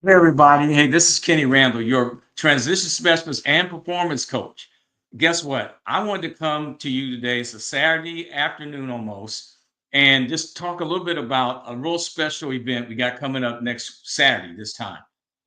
Hey, everybody. Hey, this is Kenny Randall, your transition specialist and performance coach. Guess what? I wanted to come to you today. It's a Saturday afternoon almost, and just talk a little bit about a real special event we got coming up next Saturday this time.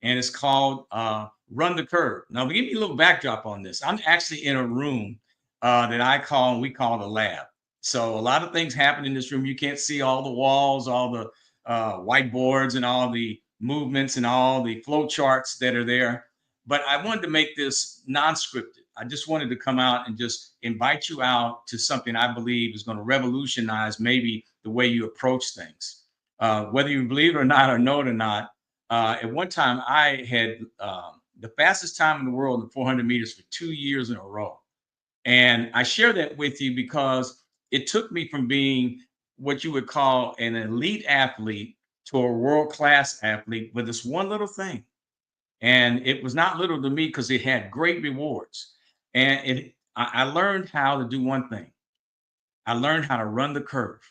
And it's called Run the Curve. Now, give me a little backdrop on this. I'm actually in a room that we call the lab. So, a lot of things happen in this room. You can't see all the walls, all the whiteboards, and all the movements and all the flow charts that are there. But I wanted to make this non-scripted. I just wanted to come out and just invite you out to something I believe is going to revolutionize maybe the way you approach things. Whether you believe it or not, or know it or not, at one time I had the fastest time in the world in the 400 meters for 2 years in a row. And I share that with you because it took me from being what you would call an elite athlete to a world class athlete with this one little thing. And it was not little to me because it had great rewards. I learned how to do one thing. I learned how to run the curve.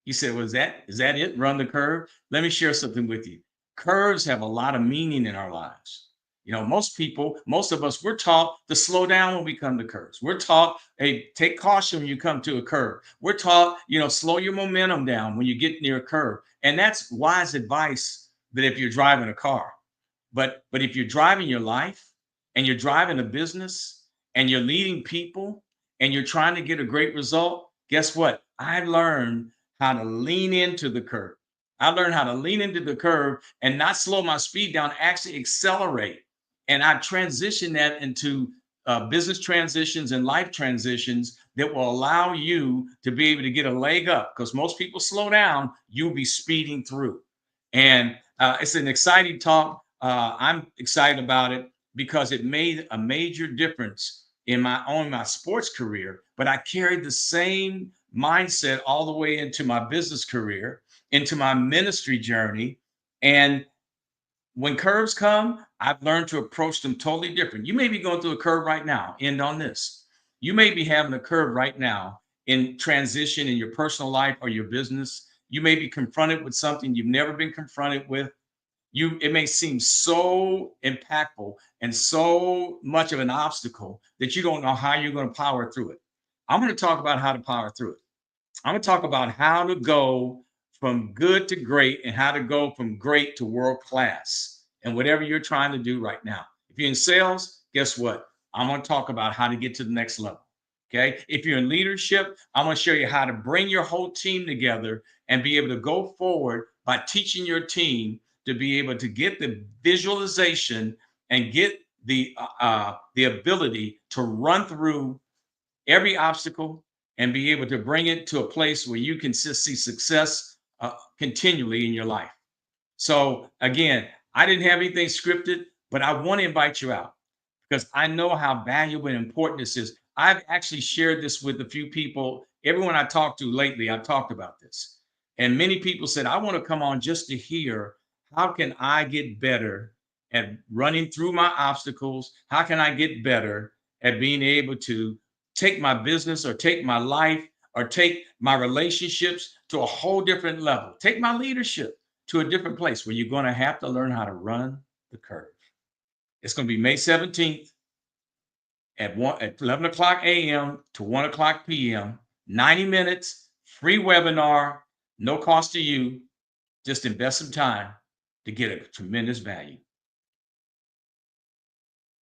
You said, "Was that it? Run the curve?" Let me share something with you. Curves have a lot of meaning in our lives. Most of us, we're taught to slow down when we come to curves. We're taught, hey, take caution when you come to a curve. We're taught, slow your momentum down when you get near a curve. And that's wise advice that if you're driving a car. But if you're driving your life and you're driving a business and you're leading people and you're trying to get a great result, guess what? I learned how to lean into the curve. I learned how to lean into the curve and not slow my speed down, actually accelerate. And I transition that into business transitions and life transitions that will allow you to be able to get a leg up because most people slow down, you'll be speeding through. And it's an exciting talk. I'm excited about it because it made a major difference in my sports career. But I carried the same mindset all the way into my business career, into my ministry journey. And when curves come, I've learned to approach them totally different. You may be going through a curve right now. End on this. You may be having a curve right now in transition in your personal life or your business. You may be confronted with something you've never been confronted with. It may seem so impactful and so much of an obstacle that you don't know how you're going to power through it. I'm going to talk about how to power through it. I'm going to talk about how to go from good to great and how to go from great to world class and whatever you're trying to do right now. If you're in sales, guess what? I'm going to talk about how to get to the next level. Okay. If you're in leadership, I'm going to show you how to bring your whole team together and be able to go forward by teaching your team to be able to get the visualization and get the ability to run through every obstacle and be able to bring it to a place where you can see success continually in your life. So again, I didn't have anything scripted, but I want to invite you out because I know how valuable and important this is. I've actually shared this with a few people. Everyone I talked to lately, I've talked about this. And many people said, I want to come on just to hear how can I get better at running through my obstacles? How can I get better at being able to take my business or take my life or take my relationships to a whole different level? Take my leadership to a different place where you're going to have to learn how to run the curve. It's going to be May 17th at 11 o'clock a.m. to 1 o'clock p.m. 90 minutes, free webinar, no cost to you. Just invest some time to get a tremendous value.